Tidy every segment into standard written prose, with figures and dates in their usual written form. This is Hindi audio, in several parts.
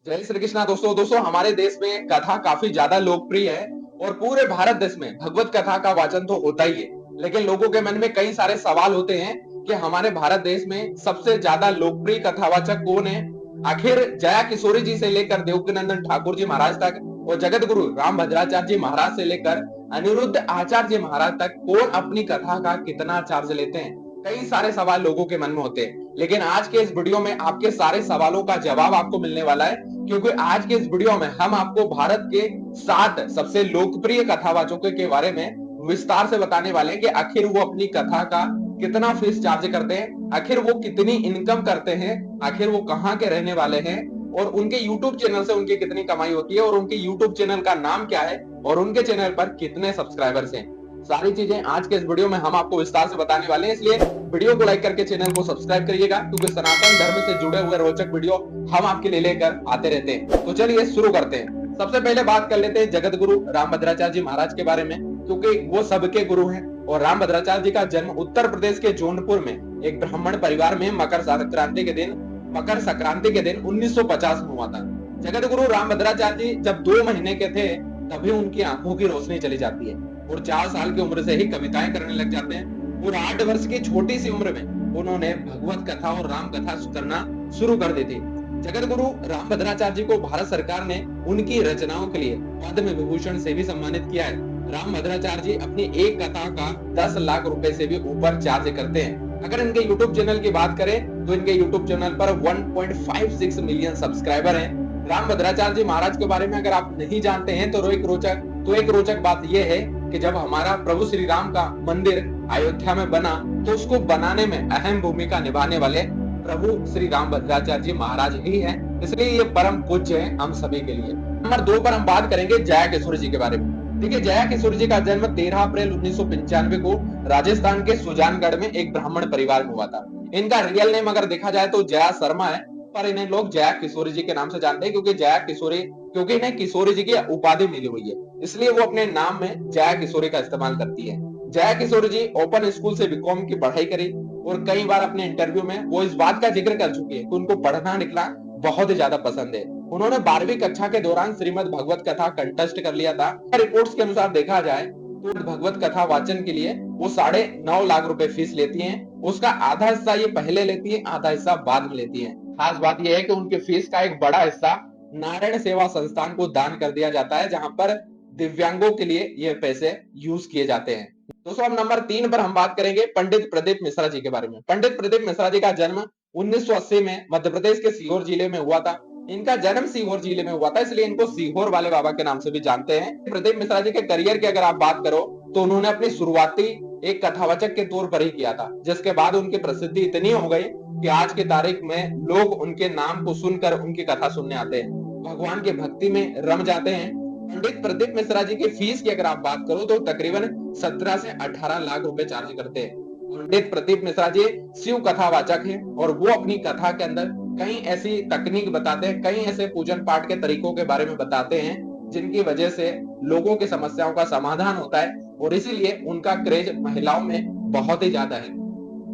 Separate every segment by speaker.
Speaker 1: जय श्री कृष्णा। दोस्तों हमारे देश में कथा काफी ज्यादा लोकप्रिय है और पूरे भारत देश में भगवत कथा का वाचन तो होता ही है। लेकिन लोगों के मन में कई सारे सवाल होते हैं कि हमारे भारत देश में सबसे ज्यादा लोकप्रिय कथावाचक कौन है। आखिर जया किशोरी जी से लेकर देवकीनंदन ठाकुर जी महाराज तक और जगत गुरु राम भद्राचार्य जी महाराज से लेकर अनिरुद्ध आचार्य जी महाराज तक कौन अपनी कथा का कितना चार्ज लेते हैं। कई सारे सवाल लोगों के मन में होते हैं, लेकिन आज के इस वीडियो में आपके सारे सवालों का जवाब आपको मिलने वाला है। क्योंकि आज के इस वीडियो में हम आपको भारत के 7 सबसे लोकप्रिय कथावाचकों के बारे में विस्तार से बताने वाले हैं कि आखिर वो अपनी कथा का कितना फीस चार्ज करते हैं, आखिर वो कितनी इनकम करते हैं, आखिर वो कहाँ के रहने वाले हैं और उनके YouTube चैनल से उनकी कितनी कमाई होती है और उनके YouTube चैनल का नाम क्या है और उनके चैनल पर कितने सब्सक्राइबर्स हैं। सारी चीजें आज के इस वीडियो में हम आपको विस्तार से बताने वाले हैं, इसलिए वीडियो को लाइक करके चैनल को सब्सक्राइब करिएगा, क्योंकि सनातन धर्म से जुड़े हुए रोचक वीडियो हम आपके लिए लेकर आते रहते हैं। तो चलिए शुरू करते हैं। सबसे पहले बात कर लेते हैं जगत गुरु राम भद्राचार्य जी महाराज के बारे में, क्योंकि वो सबके गुरु हैं। और राम भद्राचार्य जी का जन्म उत्तर प्रदेश के जौनपुर में एक ब्राह्मण परिवार में मकर संक्रांति के दिन 1950 में हुआ था। जगत गुरु राम भद्राचार्य जी जब 2 महीने के थे तभी उनकी आंखों की रोशनी चली जाती है और 4 साल की उम्र से ही कविताएं करने लग जाते हैं और 8 वर्ष की छोटी सी उम्र में उन्होंने भगवत कथा और राम कथा करना शुरू कर दी थी। जगत गुरु राम भद्राचार्य जी को भारत सरकार ने उनकी रचनाओं के लिए पद्म विभूषण से भी सम्मानित किया है। राम भद्राचार्य जी अपनी एक कथा का 10 लाख रुपए से भी ऊपर चार्ज करते हैं। अगर इनके YouTube चैनल की बात करें तो इनके YouTube चैनल पर 1.56 मिलियन सब्सक्राइबर हैं। राम भद्राचार्य जी महाराज के बारे में अगर आप नहीं जानते हैं तो एक रोचक बात यह है कि जब हमारा प्रभु श्री राम का मंदिर अयोध्या में बना तो उसको बनाने में अहम भूमिका निभाने वाले प्रभु श्री राम भद्राचार्य जी महाराज ही हैं, इसलिए ये परम पूज्य हैं हम सभी के लिए। नंबर 2 पर हम बात करेंगे जया किशोरी जी के बारे में। देखिए, जया किशोरी जी का जन्म 13 अप्रैल 1995 को राजस्थान के सुजानगढ़ में एक ब्राह्मण परिवार में हुआ था। इनका रियल नेम अगर देखा जाए तो जया शर्मा है, पर इन्हें लोग जया किशोरी जी के नाम से जानते हैं, क्योंकि इन्हें किशोरी जी की उपाधि मिली हुई है, इसलिए वो अपने नाम में जया किशोरी का इस्तेमाल करती है। जया किशोरी जी ओपन स्कूल से बीकॉम की पढ़ाई करी और कई बार अपने इंटरव्यू में वो इस बात का जिक्र कर चुकी है कि उनको पढ़ना लिखना बहुत ही ज्यादा पसंद है। उन्होंने 12वीं कक्षा के दौरान श्रीमद् भगवत कथा कंटेस्ट कर लिया था। रिपोर्ट्स के अनुसार देखा जाए तो भगवत कथा वाचन के लिए वो 9.5 लाख रुपए फीस लेती हैं। उसका आधा हिस्सा ये पहले लेती है, आधा हिस्सा बाद में लेती है। खास बात यह है कि उनके फीस का एक बड़ा हिस्सा नारायण सेवा संस्थान को दान कर दिया जाता है, जहां पर दिव्यांगों के लिए ये पैसे यूज किए जाते हैं। दोस्तों, अब नंबर 3 पर हम बात करेंगे पंडित प्रदीप मिश्रा जी के बारे में। पंडित प्रदीप मिश्रा जी का जन्म 1980 में मध्य प्रदेश के सीहोर जिले में हुआ था। इनका जन्म सीहोर जिले में हुआ था, इसलिए इनको सीहोर वाले बाबा के नाम से भी जानते हैं। प्रदीप मिश्रा जी के करियर की अगर आप बात करो तो उन्होंने अपनी शुरुआती एक कथावाचक के तौर पर ही किया था, जिसके बाद उनकी प्रसिद्धि इतनी हो गई कि आज की तारीख में लोग उनके नाम को सुनकर उनकी कथा सुनने आते हैं, भगवान की भक्ति में रम जाते हैं। पंडित प्रदीप मिश्रा जी की फीस की अगर आप बात करो तो तकरीबन 17 से 18 लाख रुपए चार्ज करते हैं। पंडित प्रदीप मिश्रा जी शिव कथावाचक हैं और वो अपनी कथा के अंदर कई ऐसी तकनीक बताते हैं, कई ऐसे पूजन पाठ के तरीकों के बारे में बताते हैं जिनकी वजह से लोगों की समस्याओं का समाधान होता है और इसीलिए उनका क्रेज महिलाओं में बहुत ही ज्यादा है।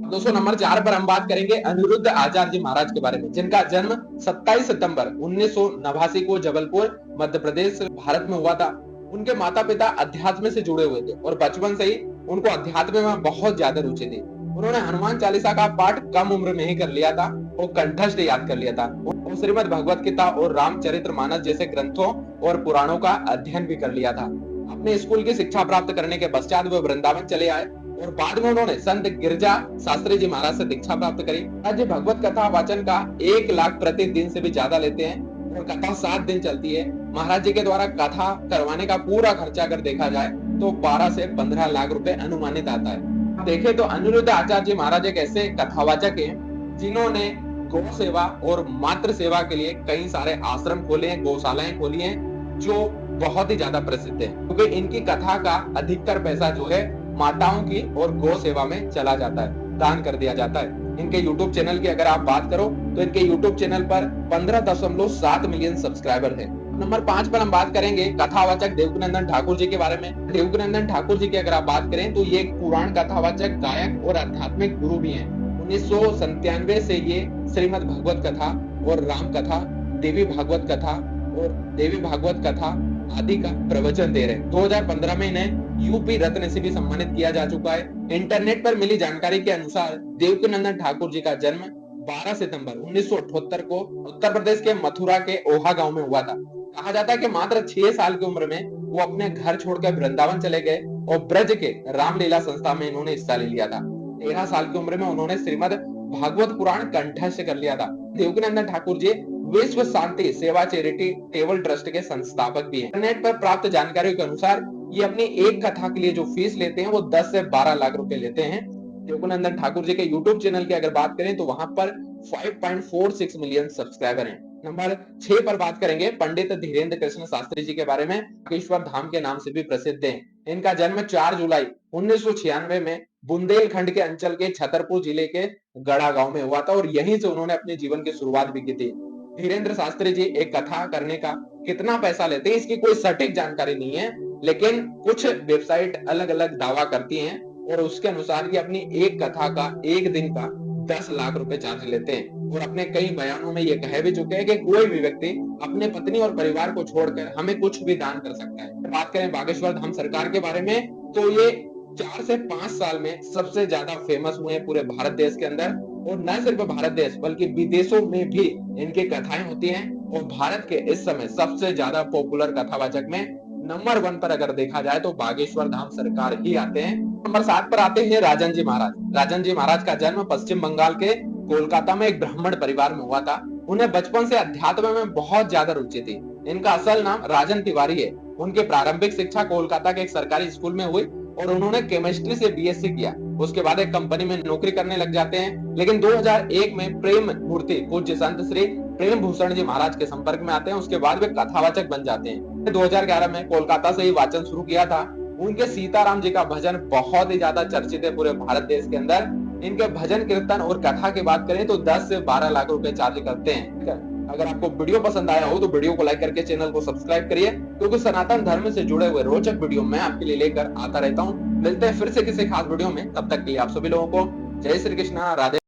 Speaker 1: दोस्तों, नंबर 4 पर हम बात करेंगे अनिरुद्ध आचार्य जी महाराज के बारे में, जिनका जन्म 27 सितंबर 1989 को जबलपुर मध्य प्रदेश भारत में हुआ था। उनके माता पिता अध्यात्म से जुड़े हुए थे और बचपन से ही उनको अध्यात्म में बहुत ज्यादा रुचि थी। उन्होंने हनुमान चालीसा का पाठ कम उम्र में ही कर लिया था और कंठस्थ याद कर लिया था। वो श्रीमद् भगवत गीता और रामचरितमानस जैसे ग्रंथों और पुराणों का अध्ययन भी कर लिया था। अपने स्कूल की शिक्षा प्राप्त करने के पश्चात वे वृंदावन चले आए और बाद में उन्होंने संत गिरजा शास्त्री जी महाराज से दीक्षा प्राप्त करी। आज भगवत कथा वाचन का 1 लाख प्रतिदिन से भी ज्यादा लेते हैं और कथा 7 दिन चलती है। महाराज जी के द्वारा कथा करवाने का पूरा खर्चा अगर देखा जाए तो 12 से 15 लाख रुपए अनुमानित आता है। देखें तो अनिरुद्ध आचार्य जी महाराज एक ऐसे कथावाचक हैं जिन्होंने गौ सेवा और मातृ सेवा के लिए कई सारे आश्रम खोले हैं, गौशालाएं खोली हैं, जो बहुत ही ज्यादा प्रसिद्ध है, क्योंकि इनकी कथा का अधिकतर पैसा जो है माताओं की और गौ सेवा में चला जाता है, दान कर दिया जाता है। इनके YouTube चैनल की अगर आप बात करो तो इनके YouTube चैनल पर 15.7 मिलियन सब्सक्राइबर हैं। नंबर 5 पर हम बात करेंगे कथावाचक देवकीनंदन ठाकुर जी के बारे में। देवकीनंदन ठाकुर जी की अगर आप बात करें तो ये एक पुराण कथावाचक, गायक और आध्यात्मिक गुरु भी हैं। 1997 से ये श्रीमद् भगवत कथा और राम कथा देवी भागवत कथा और देवी भागवत कथा आदि का प्रवचन दे रहे हैं। 2015 में इन्हें यूपी रत्न से भी सम्मानित किया जा चुका है। इंटरनेट पर मिली जानकारी के अनुसार देवकीनंदन ठाकुर जी का जन्म 12 सितंबर 1978 को उत्तर प्रदेश के मथुरा के ओहा गांव में हुआ था। कहा जाता है कि मात्र 6 साल की उम्र में वो अपने घर छोड़कर वृंदावन चले गए और ब्रज के रामलीला संस्था में इन्होंने हिस्सा ले लिया था। 13 साल की उम्र में उन्होंने श्रीमद भागवत पुराण कंठस्थ कर लिया था। देवकीनंदन ठाकुर जी विश्व शांति सेवा चैरिटी टेबल ट्रस्ट के संस्थापक भी हैं। इंटरनेट पर प्राप्त जानकारी के अनुसार ये अपनी एक कथा के लिए जो फीस लेते हैं वो 10 से 12 लाख रुपए लेते हैं। देवकीनंदन ठाकुर जी के यूट्यूब चैनल की अगर बात करें तो वहां पर 5.46 मिलियन सब्सक्राइबर हैं। नंबर 6 पर बात करेंगे पंडित धीरेन्द्र कृष्ण शास्त्री जी के बारे में, बागेश्वर धाम के नाम से भी प्रसिद्ध हैं। इनका जन्म 4 जुलाई 1996 में बुंदेलखंड के अंचल के छतरपुर जिले के गढ़ा गांव में हुआ था और यहीं से उन्होंने अपने जीवन की शुरुआत भी की थी। धीरेन्द्र शास्त्री जी एक कथा करने का कितना पैसा लेते हैं इसकी कोई सटीक जानकारी नहीं है, लेकिन कुछ वेबसाइट अलग अलग दावा करती हैं और उसके अनुसार ये अपनी एक कथा का एक दिन का 10 लाख रुपए चार्ज लेते हैं और अपने कई बयानों में ये कह भी चुके हैं कि कोई भी व्यक्ति अपने पत्नी और परिवार को छोड़कर हमें कुछ भी दान कर सकता है। बात करें बागेश्वर धाम सरकार के बारे में तो ये 4 से 5 साल में सबसे ज्यादा फेमस हुए हैं पूरे भारत देश के अंदर, और न सिर्फ भारत देश बल्कि विदेशों में भी इनकी कथाएं होती हैं और भारत के इस समय सबसे ज्यादा पॉपुलर कथावाचक में नंबर 1 पर अगर देखा जाए तो बागेश्वर धाम सरकार ही आते हैं। नंबर 7 पर आते हैं राजन जी महाराज। राजन जी महाराज का जन्म पश्चिम बंगाल के कोलकाता में एक ब्राह्मण परिवार में हुआ था। उन्हें बचपन से अध्यात्म में बहुत ज्यादा रुचि थी। इनका असल नाम राजन तिवारी है। उनकी प्रारंभिक शिक्षा कोलकाता के एक सरकारी स्कूल में हुई और उन्होंने केमिस्ट्री से बीएससी किया। उसके बाद एक कंपनी में नौकरी करने लग जाते हैं, लेकिन 2001 में प्रेम मूर्ति पूज्य संत श्री प्रेम भूषण जी महाराज के संपर्क में आते हैं। उसके बाद वे कथावाचक बन जाते हैं। 2011 में कोलकाता से ही वाचन शुरू किया था। उनके सीताराम जी का भजन बहुत ही ज्यादा चर्चित है पूरे भारत देश के अंदर। इनके भजन कीर्तन और कथा की बात करें तो 10 से 12 लाख रुपए चार्ज करते हैं। अगर आपको वीडियो पसंद आया हो तो वीडियो को लाइक करके चैनल को सब्सक्राइब करिए, क्योंकि सनातन धर्म से जुड़े हुए रोचक वीडियो मैं आपके लिए लेकर आता रहता हूँ। मिलते हैं फिर से किसी खास वीडियो में, तब तक के लिए आप सभी लोगों को जय श्री कृष्णा, राधे।